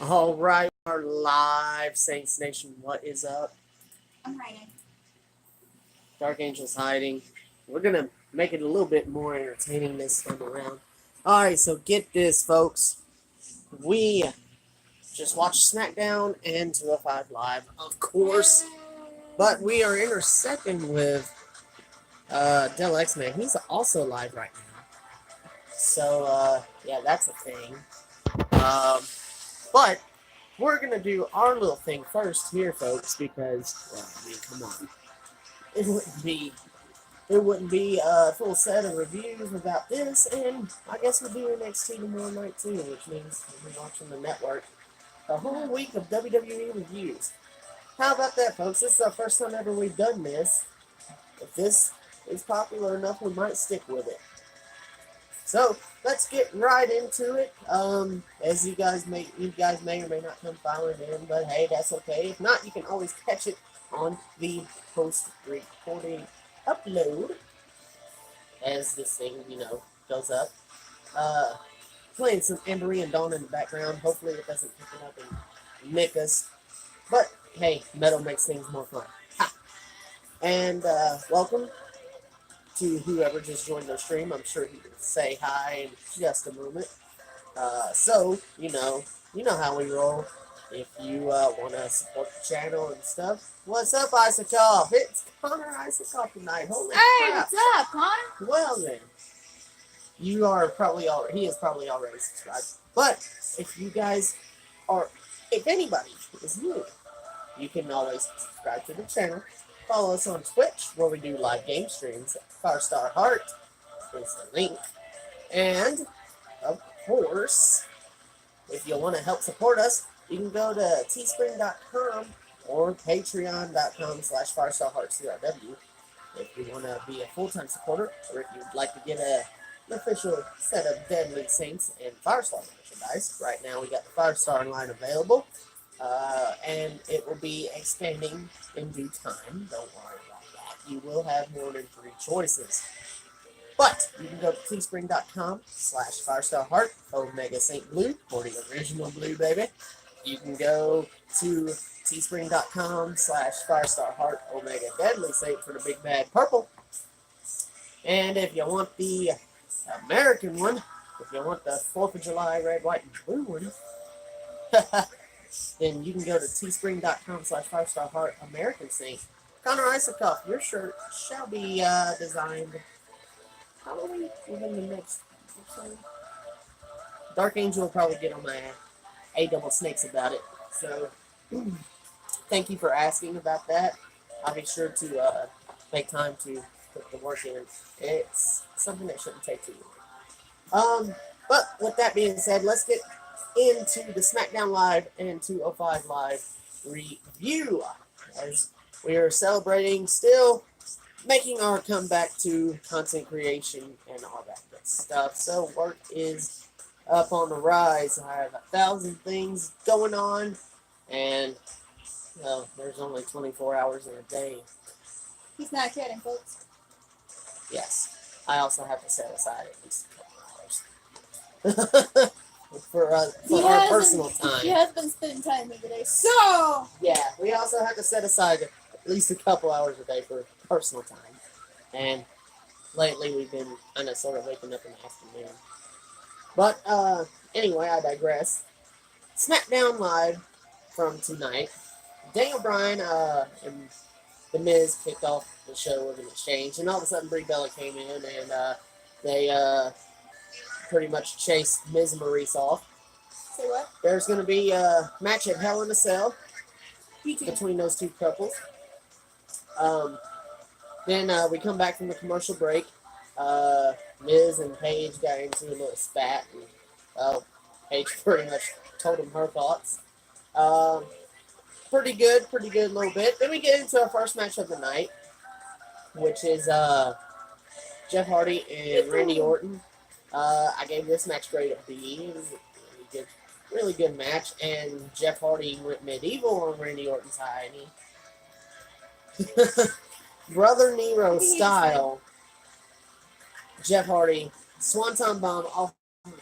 All right, our live Saints Nation. What is up? I'm hiding. Dark Angel's hiding. We're gonna make it a little bit more entertaining this time around. All right, so get this, folks. We just watched SmackDown and 205 Live, of course, but we are intersecting with Del X Man. He's also live right now. So yeah, that's a thing. But we're gonna do our little thing first here, folks, because well, I mean, come on, it wouldn't be a full set of reviews without this, and I guess we'll do NXT tomorrow night too, which means we'll be watching the network a whole week of WWE reviews. How about that, folks? This is our first time ever we've done this. If this is popular enough, we might stick with it. So let's get right into it. As you guys may or may not come filing in, but hey, that's okay. If not, you can always catch it on the post-recording upload as this thing, goes up. Playing some Embry and Dawn in the background. Hopefully it doesn't pick it up and nick us. But hey, metal makes things more fun. Ha! And welcome to whoever just joined our stream. I'm sure he will say hi in just a moment. So, you know how we roll. If you want to support the channel and stuff, what's up, Isaacoff? It's Connor Isaacoff tonight. Holy crap! What's up, Connor? Well then, he is probably already subscribed. But if you guys if anybody is new, you can always subscribe to the channel. Follow us on Twitch, where we do live game streams. Firestar Heart is the link. And, of course, if you want to help support us, you can go to teespring.com or patreon.com/firestarheartcrw if you want to be a full-time supporter, or if you'd like to get an official set of Deadly Saints and Firestar merchandise. Right now we got the Firestar line available. And it will be expanding in due time. Don't worry about that. You will have more than 3 choices. But you can go to teespring.com/firestarheart, Omega Saint Blue, for the original blue, baby. You can go to teespring.com/firestarheart, Omega Deadly Saint for the big bad purple. And if you want the American one, if you want the 4th of July red, white, and blue one, then you can go to teespring.com/firestarheart American Saint. Connor Isaacoff, your shirt shall be designed probably within the next episode. Dark Angel will probably get on my double snakes about it. So thank you for asking about that. I'll be sure to make time to put the work in. It's something that shouldn't take too long. But with that being said, let's get into the SmackDown Live and 205 Live review, as we are celebrating, still making our comeback to content creation and all that good stuff. So work is up on the rise. I have 1,000 things going on, and well, there's only 24 hours in a day. He's not kidding, folks. Yes, I also have to set aside at least a couple hours. for our personal time. He has been spending time every day. So yeah, we also have to set aside at least a couple hours a day for personal time. And lately we've been kind of sort of waking up in the afternoon. But anyway, I digress. SmackDown Live from tonight. Daniel Bryan and The Miz kicked off the show with an exchange, and all of a sudden Brie Bella came in and they pretty much chased Miz and Maurice off. Say what? There's going to be a match at Hell in a Cell between those two couples. Then we come back from the commercial break. Miz and Paige got into a little spat, and Paige pretty much told him her thoughts. Pretty good little bit. Then we get into our first match of the night, which is Jeff Hardy and Randy Orton. I gave this match grade a B. It was a really good match, and Jeff Hardy went medieval on Randy Orton's high, and he Brother Nero style. Jeff Hardy Swanton Bomb off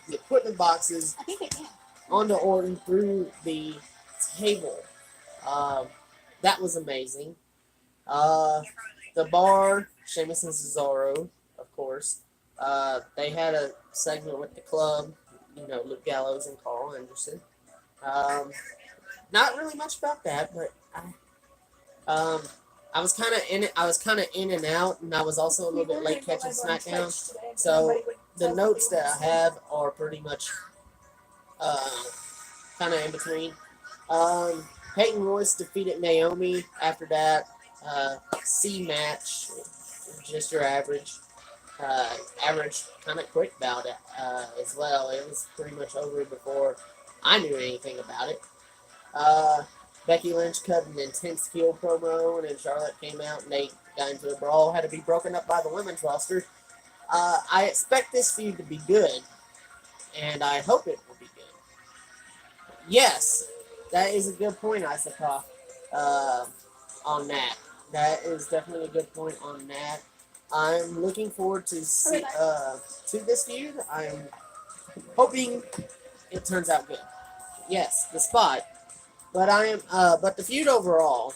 the equipment boxes. I think they can. onto Orton through the table. Um, that was amazing. Uh, the bar, Sheamus and Cesaro, of course. They had a segment with the club, Luke Gallows and Carl Anderson. Um, not really much about that, but um, I was kind of in it. I was kind of in and out, and I was also a little bit late catching SmackDown. So the notes that I have are pretty much uh, kind of in between. Um, Peyton Royce defeated Naomi after that. C match, just your average kind of quick bout as well. It was pretty much over before I knew anything about it. Uh, Becky Lynch cut an intense heel promo, and then Charlotte came out and they got into a brawl. Had to be broken up by the women's roster. I expect this feud to be good, and I hope it will be good. Yes, that is a good point, I suppose, on that. That is definitely a good point on that. I'm looking forward to this feud. I'm hoping it turns out good. Yes, the spot, but but the feud overall.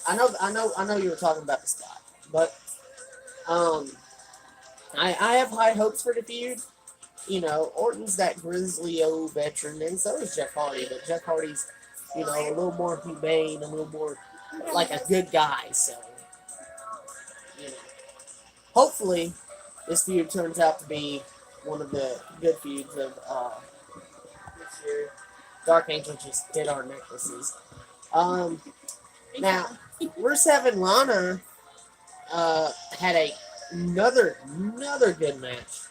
I know you were talking about the spot, but um, I have high hopes for the feud. Orton's that grizzly old veteran, and so is Jeff Hardy. But Jeff Hardy's, a little more humane, a little more like a good guy. So, you know, hopefully, this feud turns out to be one of the good feuds of this year. Dark Angel just did our necklaces. Now, Rusev and Lana had another good match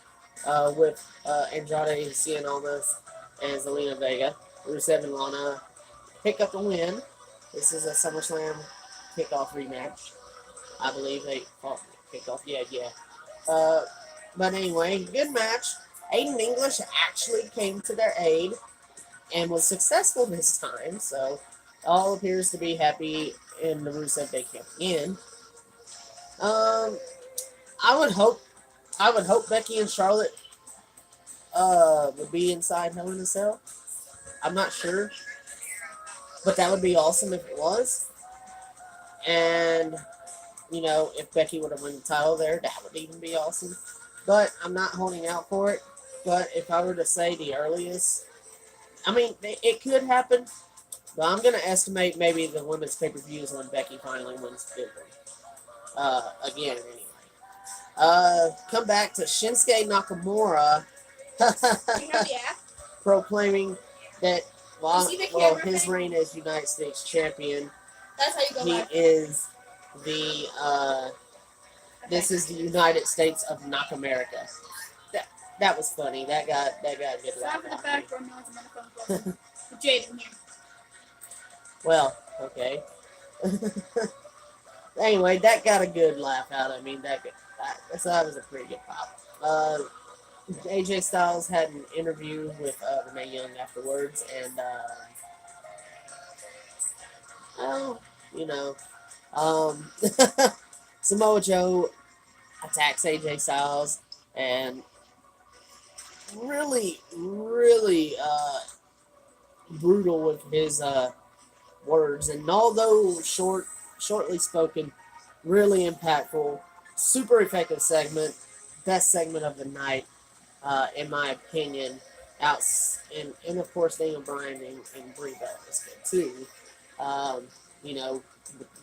with Andrade Cien Almas and Zelina Vega. Rusev and Lana pick up the win. This is a SummerSlam kickoff rematch. I believe they fought kickoff. Yeah. But anyway, good match. Aiden English actually came to their aid and was successful this time, so all appears to be happy in the Rusev Day camp again. I would hope Becky and Charlotte would be inside Hell in a Cell. I'm not sure, but that would be awesome if it was. And if Becky would have won the title there, that would even be awesome. But I'm not holding out for it. But if I were to say the earliest, I mean, it could happen. But I'm going to estimate maybe the women's pay-per-view is when Becky finally wins the big one. Again, anyway. Come back to Shinsuke Nakamura proclaiming that while his reign as United States champion, that's how you go he is the this is the United States of Knock America. That was funny. That got a good laugh. For the background noise, I'm Jaden here. Well, okay. Anyway, that got a good laugh out of me. That was a pretty good pop. AJ Styles had an interview with Renee Young afterwards, and Samoa Joe attacks AJ Styles and really brutal with his words, and although shortly spoken, really impactful, super effective segment, best segment of the night, in my opinion. And of course Daniel Bryan and Brie Bella was good too.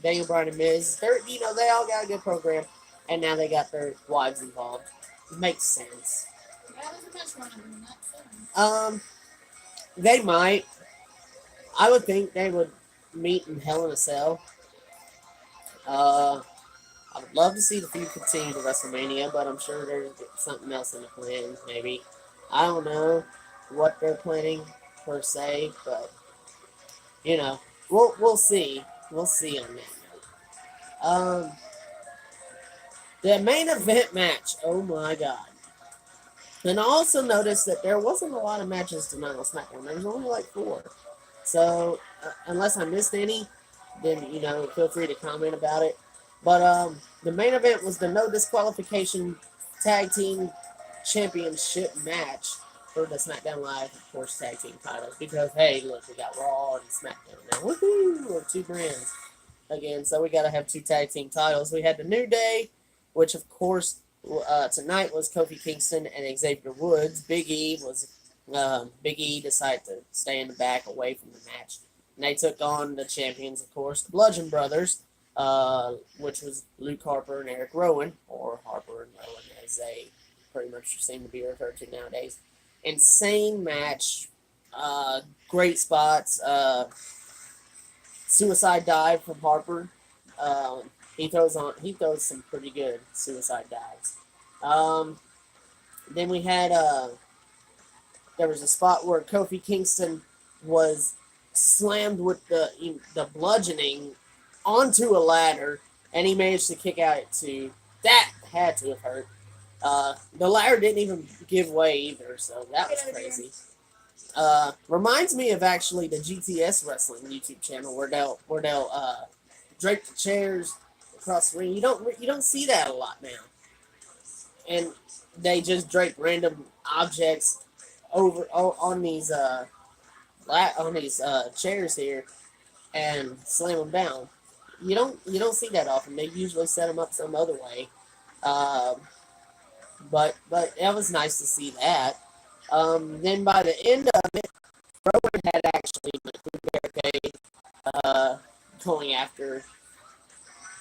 Daniel Bryan and Miz, they all got a good program, and now they got their wives involved. It makes sense. They might. I would think they would meet in Hell in a Cell. I would love to see the feud continue to WrestleMania, but I'm sure there's something else in the plans, maybe. I don't know what they're planning per se, but we'll see. We'll see on that note. The main event match. Oh my god. And I also noticed that there wasn't a lot of matches tonight on SmackDown. There was only like 4. So, unless I missed any, then, feel free to comment about it. But the main event was the no disqualification tag team championship match for the SmackDown Live, of course, tag team titles. Because, hey, look, we got Raw and SmackDown now. Woohoo! We're two brands again, so we got to have two tag team titles. We had the New Day, which, of course, tonight was Kofi Kingston and Xavier Woods. Big E decided to stay in the back away from the match. And they took on the champions, of course, the Bludgeon Brothers, which was Luke Harper and Eric Rowan, or Harper and Rowan, as they pretty much seem to be referred to nowadays. Insane match, great spots. Suicide dive from Harper. He throws some pretty good suicide dives. Then we had there was a spot where Kofi Kingston was slammed with the bludgeoning onto a ladder, and he managed to kick out at two. That had to have hurt. The ladder didn't even give way either, so that was crazy. Reminds me of actually the GTS Wrestling YouTube channel where they'll drape the chairs across the ring. You don't see that a lot now, and they just drape random objects over on these chairs here and slam them down. You don't see that often. They usually set them up some other way. But it was nice to see that. Then by the end of it, Rowan had actually went through the barricade, going after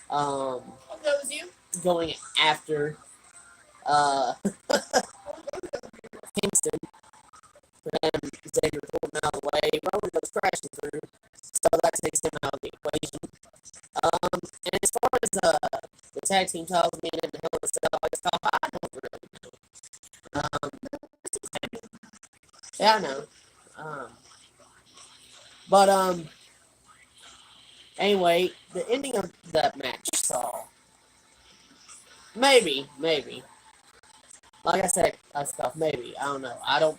that was you? going after Kingston. And Xavier pulled him out of the way. Rowan goes crashing through, so that takes him out of the equation. And as far as the tag team titles being in the Hell in a Cell, I don't really know. Yeah, I know. But anyway, the ending of that match saw maybe. Like I said, maybe. I don't know. I don't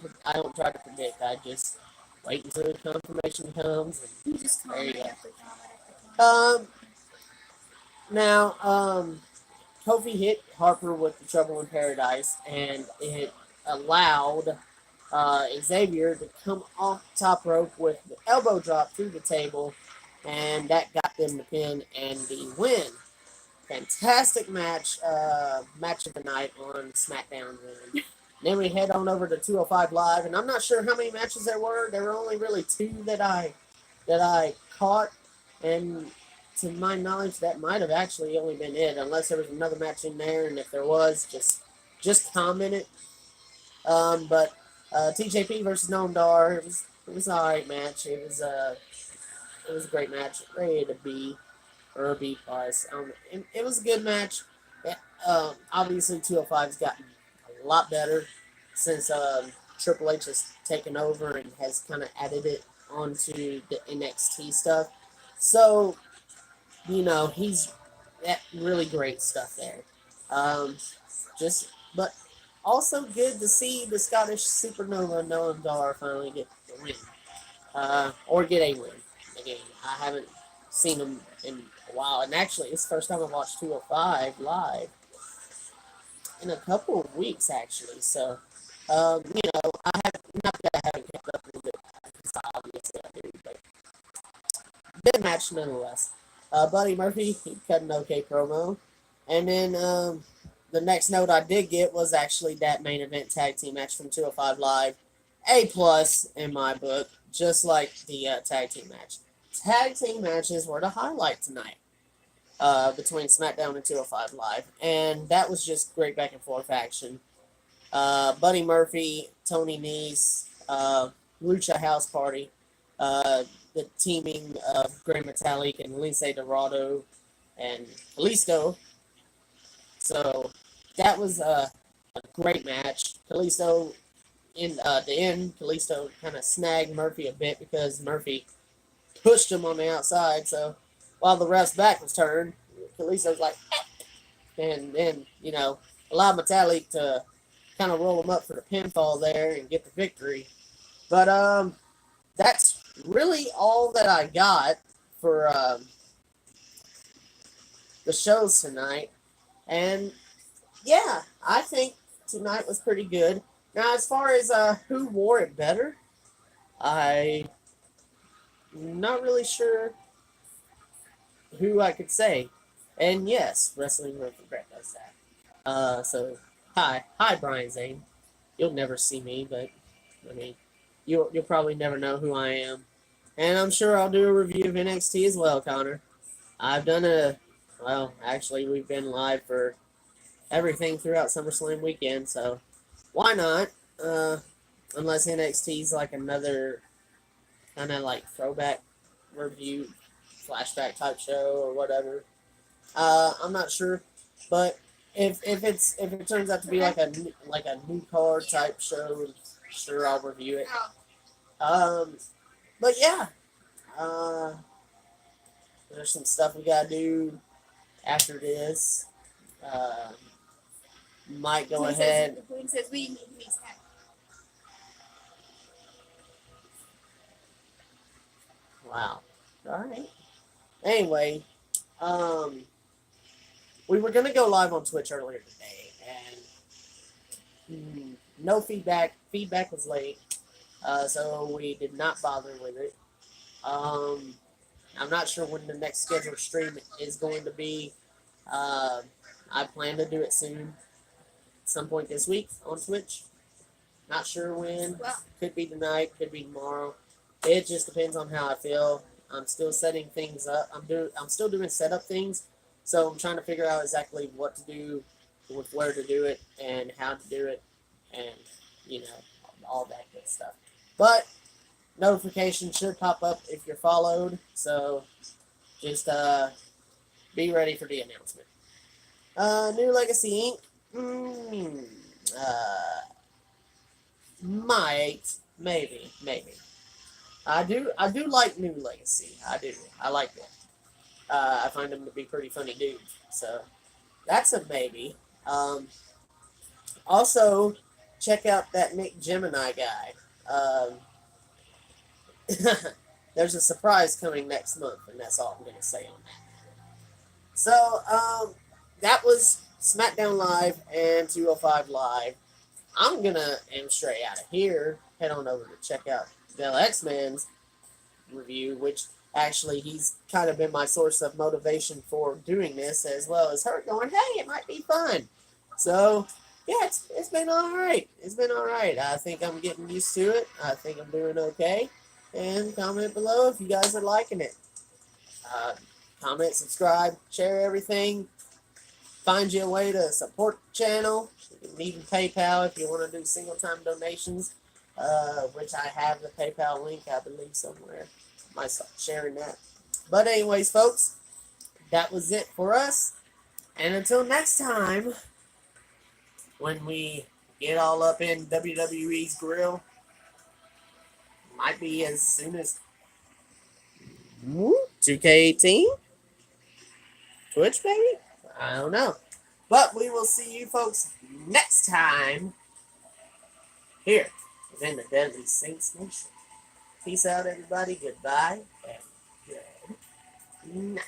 try to predict. I just wait until the confirmation comes. And there you go. Now, Kofi hit Harper with the Trouble in Paradise, and it allowed Xavier to come off the top rope with the elbow drop through the table, and that got them the pin and the win. Fantastic match, match of the night on SmackDown. Then we head on over to 205 Live, and I'm not sure how many matches there were. There were only really two that I caught, and to my knowledge, that might have actually only been it, unless there was another match in there, and if there was, just comment it. But TJP versus Noam Dar, it was an alright match. It was a great match, rated a B or a B plus. It was a good match. Obviously, 205's gotten a lot better since Triple H has taken over and has kind of added it onto the NXT stuff. So, he's that really great stuff there. But also good to see the Scottish Supernova Noam Dar finally get the win, or get a win. Again, I haven't seen him in a while, and actually, it's the first time I watched 205 live in a couple of weeks, actually. So, I haven't kept up with it, because obviously I do, but good match nonetheless. Buddy Murphy, he cut an okay promo, and then the next note I did get was actually that main event tag team match from 205 Live, A plus in my book, just like the tag team match. Tag team matches were the highlight tonight, between SmackDown and 205 Live, and that was just great back and forth action. Buddy Murphy, Tony Nese, Lucha House Party, the teaming of Great Metallic and Lince Dorado and Kalisto. So that was a great match. Kalisto, in the end, Kalisto kind of snagged Murphy a bit because Murphy pushed him on the outside. So while the ref's back was turned, Kalisto's like, and then, allowed Metallic to kind of roll him up for the pinfall there and get the victory. But that's really all that I got for the shows tonight. And yeah, I think tonight was pretty good. Now, as far as who wore it better, I'm not really sure who I could say. And yes, Wrestling with Regret does that. So hi, Brian Zane. You'll never see me, but I mean, you'll probably never know who I am. And I'm sure I'll do a review of NXT as well, Connor. I've done actually, we've been live for everything throughout SummerSlam weekend, so why not? Uh, unless NXT's like another kind of like throwback review, flashback type show or whatever. I'm not sure, but if it turns out to be like a new card type show, sure I'll review it. Um, but yeah, uh, there's some stuff we gotta do after this. Uh, might go ahead. The queen says we need to Wow. All right. Anyway, um, we were gonna go live on Twitch earlier today, and no feedback. Feedback was late, so we did not bother with it. I'm not sure when the next scheduled stream is going to be. Uh, I plan to do it soon, some point this week on Twitch. Not sure when. Well, Could be tonight. Could be tomorrow. It just depends on how I feel. I'm still setting things up. I'm still doing setup things, so I'm trying to figure out exactly what to do, with where to do it, and how to do it, and you know all that good stuff. But notifications should pop up if you're followed. So just be ready for the announcement. New Legacy Inc. Might, maybe. I do like New Legacy. I do. I like them. I find them to be pretty funny dudes. So that's a maybe. Also, check out that Nick Gemini guy. There's a surprise coming next month, and that's all I'm going to say on that. So, that was SmackDown Live and 205 Live. I'm going to aim straight out of here, head on over to check out Bill X-Man's review, which actually he's kind of been my source of motivation for doing this, as well as her going, hey, it might be fun. So, yeah, it's been all right. It's been all right. I think I'm getting used to it. I think I'm doing okay. And comment below if you guys are liking it. Comment, subscribe, share everything. Find you a way to support the channel. You can even PayPal if you want to do single-time donations, which I have the PayPal link, I believe, somewhere. I might start sharing that. But anyways, folks, that was it for us. And until next time, when we get all up in WWE's grill, might be as soon as 2K18? Twitch, baby? I don't know. But we will see you folks next time here within the Deadly Saints Nation. Peace out, everybody. Goodbye and good night.